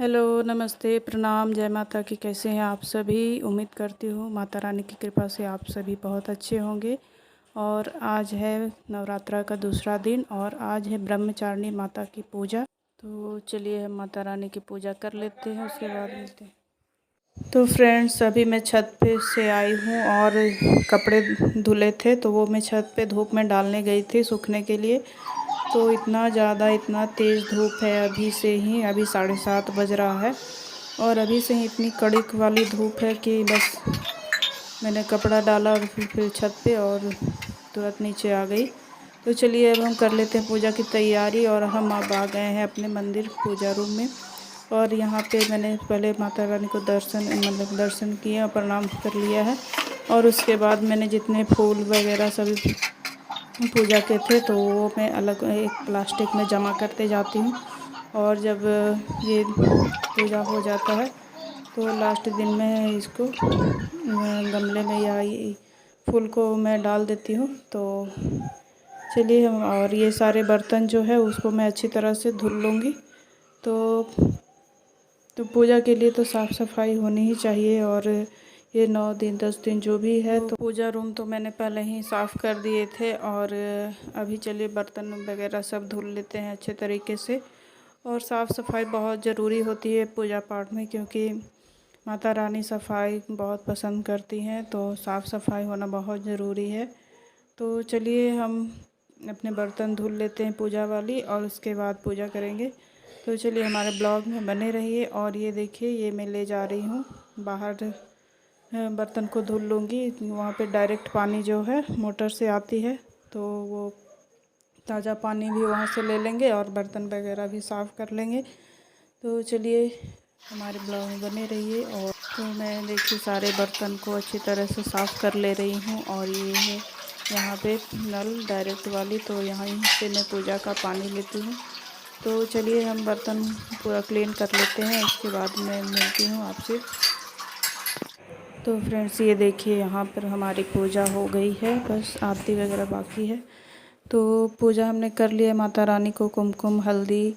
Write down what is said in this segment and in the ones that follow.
Hello, नमस्ते, प्रणाम, जय माता की। कैसे हैं आप सभी? उम्मीद करती हूँ माता रानी की कृपा से आप सभी बहुत अच्छे होंगे। और आज है नवरात्रा का दूसरा दिन और आज है ब्रह्मचारिणी माता की पूजा। तो चलिए हम माता रानी की पूजा कर लेते हैं, उसके बाद मिलते हैं। तो फ्रेंड्स, अभी मैं छत पे से आई हूँ और कपड़े धुले थे तो वो मैं छत पे धूप में डालने गई थी सूखने के लिए। तो इतना तेज़ धूप है अभी से ही, अभी 7:30 बज रहा है और अभी से ही इतनी कड़क वाली धूप है कि बस मैंने कपड़ा डाला और फिर छत पे और तुरंत नीचे आ गई। तो चलिए अब हम कर लेते हैं पूजा की तैयारी। और हम अब आ गए हैं अपने मंदिर पूजा रूम में। और यहाँ पे मैंने पहले माता रानी को दर्शन किए और प्रणाम कर लिया है। और उसके बाद मैंने जितने फूल वगैरह सभी पूजा के थे तो वो मैं अलग एक प्लास्टिक में जमा करते जाती हूँ। और जब ये पूजा हो जाता है तो लास्ट दिन में इसको गमले में या फूल को मैं डाल देती हूँ। तो चलिए हम, और ये सारे बर्तन जो है उसको मैं अच्छी तरह से धुल लूँगी। तो पूजा के लिए तो साफ़ सफाई होनी ही चाहिए। और ये 9 दिन 10 दिन जो भी है, तो पूजा रूम तो मैंने पहले ही साफ़ कर दिए थे। और अभी चलिए बर्तन वगैरह सब धुल लेते हैं अच्छे तरीके से। और साफ़ सफाई बहुत ज़रूरी होती है पूजा पाठ में, क्योंकि माता रानी सफाई बहुत पसंद करती हैं, तो साफ़ सफाई होना बहुत ज़रूरी है। तो चलिए हम अपने बर्तन धुल लेते हैं पूजा वाली और उसके बाद पूजा करेंगे। तो चलिए हमारे ब्लॉग में बने रहिए। और ये देखिए, ये मैं ले जा रही हूँ बाहर, बर्तन को धुल लूँगी। वहाँ पे डायरेक्ट पानी जो है मोटर से आती है, तो वो ताज़ा पानी भी वहाँ से ले लेंगे और बर्तन वगैरह भी साफ़ कर लेंगे। तो चलिए हमारे ब्लॉग में बने रहिए। और तो मैं देखिए सारे बर्तन को अच्छी तरह से साफ़ कर ले रही हूँ। और ये है यहाँ पे नल डायरेक्ट वाली, तो यहाँ से मैं पूजा का पानी लेती हूँ। तो चलिए हम बर्तन पूरा क्लीन कर लेते हैं, उसके बाद मैं मिलती हूँ आपसे। तो फ्रेंड्स, ये देखिए यहाँ पर हमारी पूजा हो गई है, बस आरती वगैरह बाकी है। तो पूजा हमने कर लिया, माता रानी को कुमकुम हल्दी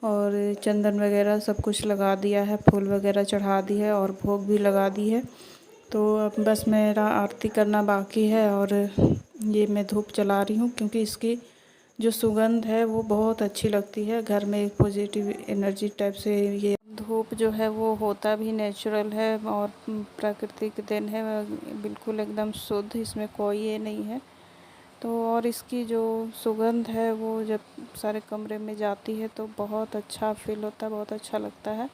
और चंदन वगैरह सब कुछ लगा दिया है, फूल वगैरह चढ़ा दी है और भोग भी लगा दी है। तो अब बस मेरा आरती करना बाकी है। और ये मैं धूप जला रही हूँ क्योंकि इसकी जो सुगंध है वो बहुत अच्छी लगती है। घर में एक पॉजिटिव एनर्जी टाइप से, ये धूप जो है वो होता भी नेचुरल है और प्राकृतिक देन है, बिल्कुल एकदम शुद्ध, इसमें कोई ये नहीं है। तो और इसकी जो सुगंध है वो जब सारे कमरे में जाती है तो बहुत अच्छा फील होता है, बहुत अच्छा लगता है।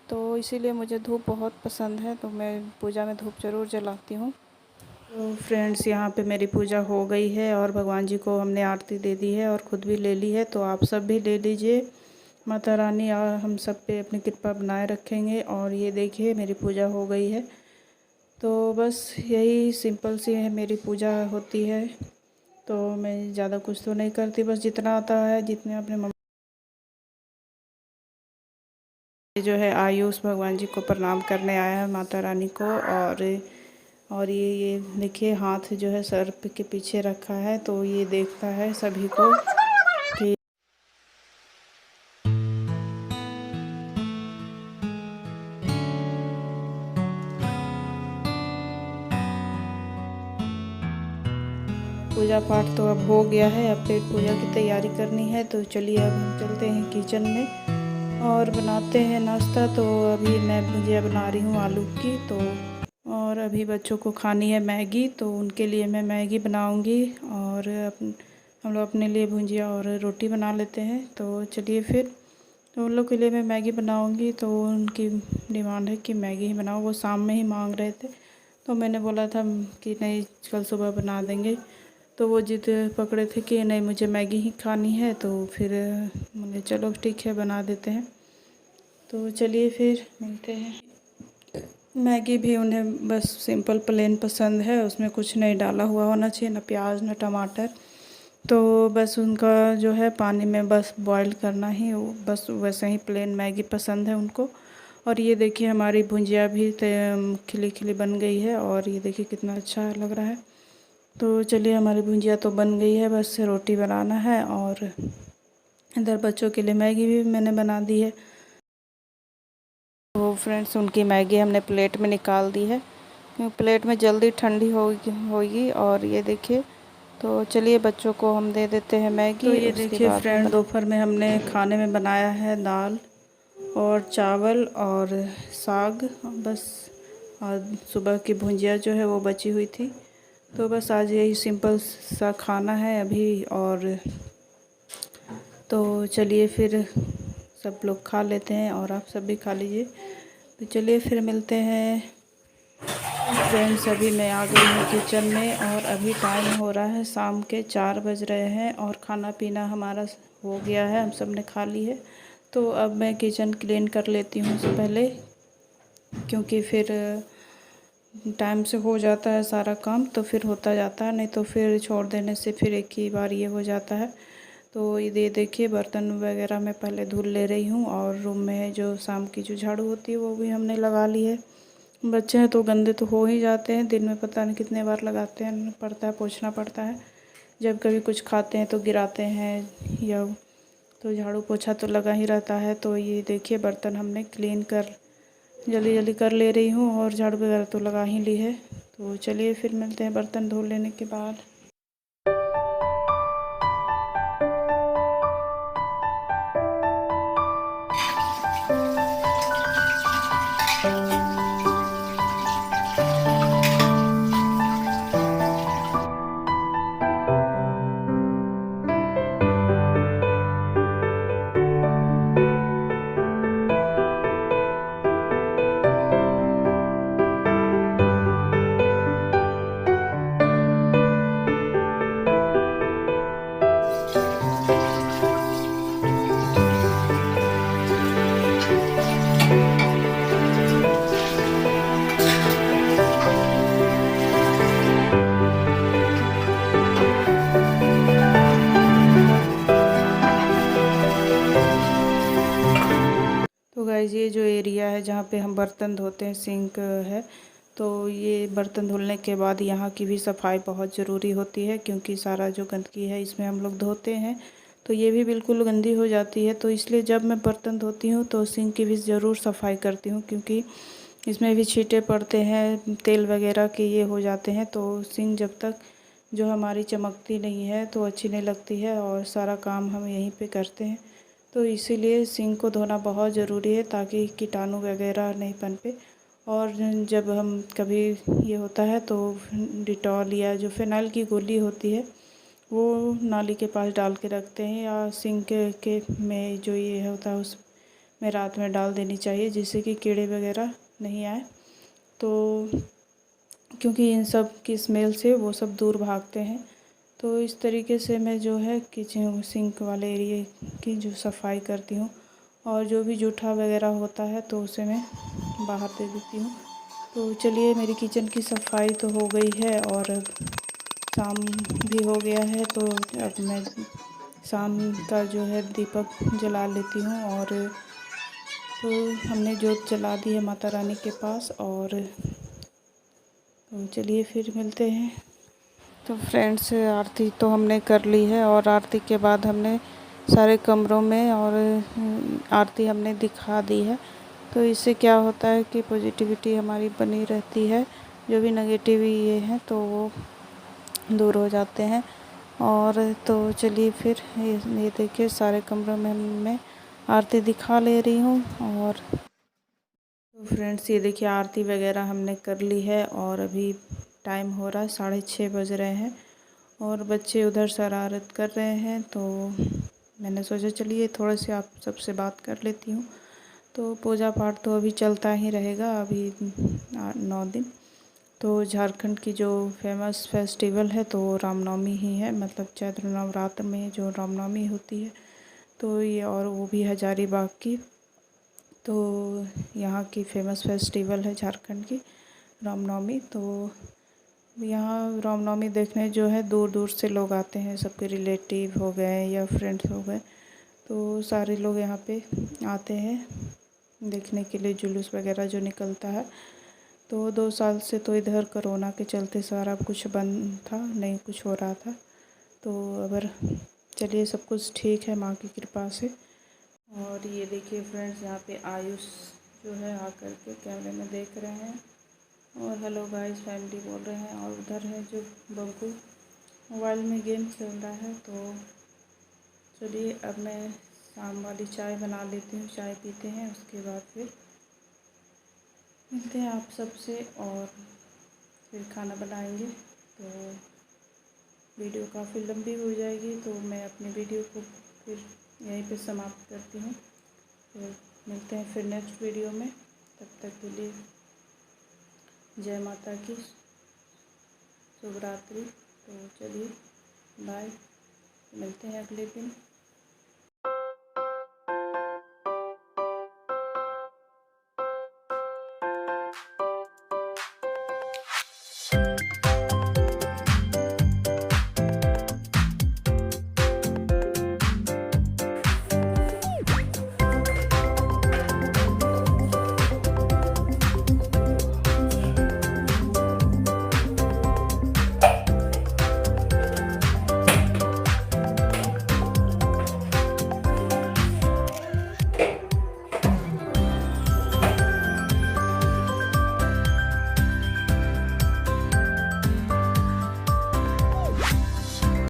तो इसीलिए मुझे धूप बहुत पसंद है, तो मैं पूजा में धूप ज़रूर जलाती हूँ। तो फ्रेंड्स, यहाँ पे मेरी पूजा हो गई है और भगवान जी को हमने आरती दे दी है और ख़ुद भी ले ली है। तो आप सब भी ले लीजिए। माता रानी हम सब पे अपनी कृपा बनाए रखेंगे। और ये देखिए मेरी पूजा हो गई है। तो बस यही सिंपल सी है मेरी पूजा होती है। तो मैं ज़्यादा कुछ तो नहीं करती, बस जितना आता है, जितने अपने जो है आयुष भगवान जी को प्रणाम करने आया है माता रानी को। और ये देखिए हाथ जो है सर के पीछे रखा है, तो ये देखता है सभी को कि पूजा पाठ तो अब हो गया है, अब पेट पूजा की तैयारी करनी है। तो चलिए अब हम चलते हैं किचन में और बनाते हैं नाश्ता। तो अभी मैं भुजिया बना रही हूँ आलू की। तो और अभी बच्चों को खानी है मैगी, तो उनके लिए मैं मैगी बनाऊँगी। और हम लोग अपने लिए भुजिया और रोटी बना लेते हैं। तो चलिए फिर, तो उन लोग के लिए मैं मैगी बनाऊँगी। तो उनकी डिमांड है कि मैगी ही बनाओ, वो शाम में ही मांग रहे थे। तो मैंने बोला था कि नहीं, कल सुबह बना देंगे। तो वो जिद पकड़े थे कि नहीं मुझे मैगी ही खानी है। तो फिर मैंने चलो ठीक है बना देते हैं। तो चलिए फिर मिलते हैं। मैगी भी उन्हें बस सिंपल प्लेन पसंद है, उसमें कुछ नहीं डाला हुआ होना चाहिए, ना प्याज ना टमाटर। तो बस उनका जो है पानी में बस बॉईल करना ही, बस वैसे ही प्लेन मैगी पसंद है उनको। और ये देखिए हमारी भुजिया भी खिली खिली बन गई है और ये देखिए कितना अच्छा लग रहा है। तो चलिए हमारी भुजिया तो बन गई है, बस रोटी बनाना है। और इधर बच्चों के लिए मैगी भी मैंने बना दी है। फ्रेंड्स उनकी मैगी हमने प्लेट में निकाल दी है, क्योंकि प्लेट में जल्दी ठंडी होगी। और ये देखिए, तो चलिए बच्चों को हम दे देते हैं मैगी। तो ये देखिए फ्रेंड, दोपहर में हमने खाने में बनाया है दाल और चावल और साग बस, और सुबह की भुंजिया जो है वो बची हुई थी। तो बस आज यही सिंपल सा खाना है अभी। और तो चलिए फिर सब लोग खा लेते हैं और आप सब भी खा लीजिए। तो चलिए फिर मिलते हैं फ्रेंड्स। अभी मैं आ गई हूँ किचन में और अभी टाइम हो रहा है शाम के 4 बज रहे हैं और खाना पीना हमारा हो गया है, हम सब ने खा ली है। तो अब मैं किचन क्लीन कर लेती हूँ उससे पहले, क्योंकि फिर टाइम से हो जाता है सारा काम तो फिर होता जाता है, नहीं तो फिर छोड़ देने से फिर एक ही बार ये हो जाता है। तो ये देखिए बर्तन वगैरह मैं पहले धुल ले रही हूँ, और रूम में जो शाम की जो झाड़ू होती है वो भी हमने लगा ली है। बच्चे हैं तो गंदे तो हो ही जाते हैं, दिन में पता नहीं कितने बार लगाते हैं, पड़ता है, पोंछना पड़ता है। जब कभी कुछ खाते हैं तो गिराते हैं, या तो झाड़ू पोछा तो लगा ही रहता है। तो ये देखिए बर्तन हमने क्लीन कर जल्दी जल्दी कर ले रही हूँ, और झाड़ू वगैरह तो लगा ही ली है। तो चलिए फिर मिलते हैं बर्तन धो लेने के बाद। तो गाइस ये जो एरिया है जहाँ पे हम बर्तन धोते हैं, सिंक है, तो ये बर्तन धुलने के बाद यहाँ की भी सफाई बहुत ज़रूरी होती है, क्योंकि सारा जो गंदगी है इसमें हम लोग धोते हैं तो ये भी बिल्कुल गंदी हो जाती है। तो इसलिए जब मैं बर्तन धोती हूँ तो सिंक की भी ज़रूर सफाई करती हूँ, क्योंकि इसमें भी छींटे पड़ते हैं, तेल वगैरह के ये हो जाते हैं। तो सिंक जब तक जो हमारी चमकती नहीं है तो अच्छी नहीं लगती है, और सारा काम हम यहीं पे करते हैं। तो इसीलिए सिंक को धोना बहुत ज़रूरी है, ताकि कीटाणु वगैरह नहीं पनपे। और जब हम कभी ये होता है तो डिटॉल या जो फिनाइल की गोली होती है वो नाली के पास डाल के रखते हैं, या सिंक के में जो ये होता है उसमें रात में डाल देनी चाहिए, जिससे कि कीड़े वगैरह नहीं आए। तो क्योंकि इन सब की स्मेल से वो सब दूर भागते हैं। तो इस तरीके से मैं जो है किचन सिंक वाले एरिए की जो सफाई करती हूँ, और जो भी जूठा वगैरह होता है तो उसे मैं बाहर दे देती हूँ। तो चलिए मेरी किचन की सफाई तो हो गई है, और अब शाम भी हो गया है। तो अब मैं शाम का जो है दीपक जला लेती हूँ, और तो हमने जोत जला दी है माता रानी के पास। और तो चलिए फिर मिलते हैं। तो फ्रेंड्स आरती तो हमने कर ली है, और आरती के बाद हमने सारे कमरों में और आरती हमने दिखा दी है। तो इससे क्या होता है कि पॉजिटिविटी हमारी बनी रहती है, जो भी नेगेटिव ये हैं तो वो दूर हो जाते हैं। और तो चलिए फिर ये देखिए सारे कमरों में मैं आरती दिखा ले रही हूँ। और तो फ्रेंड्स ये देखिए आरती वगैरह हमने कर ली है, और अभी टाइम हो रहा है 6:30 बज रहे हैं, और बच्चे उधर शरारत कर रहे हैं। तो मैंने सोचा चलिए थोड़ा सी आप सबसे बात कर लेती हूँ। तो पूजा पाठ तो अभी चलता ही रहेगा, अभी 9 दिन। तो झारखंड की जो फेमस फेस्टिवल है तो रामनवमी ही है, मतलब चैत्र नवरात्र में जो रामनवमी होती है तो ये, और वो भी हजारीबाग की। तो यहाँ की फेमस फेस्टिवल है झारखंड की रामनवमी। तो यहाँ रामनवमी देखने जो है दूर दूर से लोग आते हैं, सबके रिलेटिव हो गए या फ्रेंड्स हो गए, तो सारे लोग यहाँ पे आते हैं देखने के लिए जुलूस वगैरह जो निकलता है। तो 2 साल से तो इधर कोरोना के चलते सारा कुछ बंद था, नहीं कुछ हो रहा था। तो अगर चलिए सब कुछ ठीक है माँ की कृपा से। और ये देखिए फ्रेंड्स यहाँ पे आयुष जो है आकर के कैमरे में देख रहे हैं और हेलो गाइस फैमिली बोल रहे हैं। और उधर है जो बब्बू मोबाइल में गेम खेल रहा है। तो चलिए अब मैं शाम वाली चाय बना लेती हूँ, चाय पीते हैं, उसके बाद फिर मिलते हैं आप सबसे और फिर खाना बनाएंगे। तो वीडियो काफ़ी लंबी हो जाएगी तो मैं अपनी वीडियो को फिर यहीं पे समाप्त करती हूँ। फिर मिलते हैं फिर नेक्स्ट वीडियो में। तब तक के लिए जय माता की, शुभ रात्रि। तो चलिए बाय, मिलते हैं अगले दिन।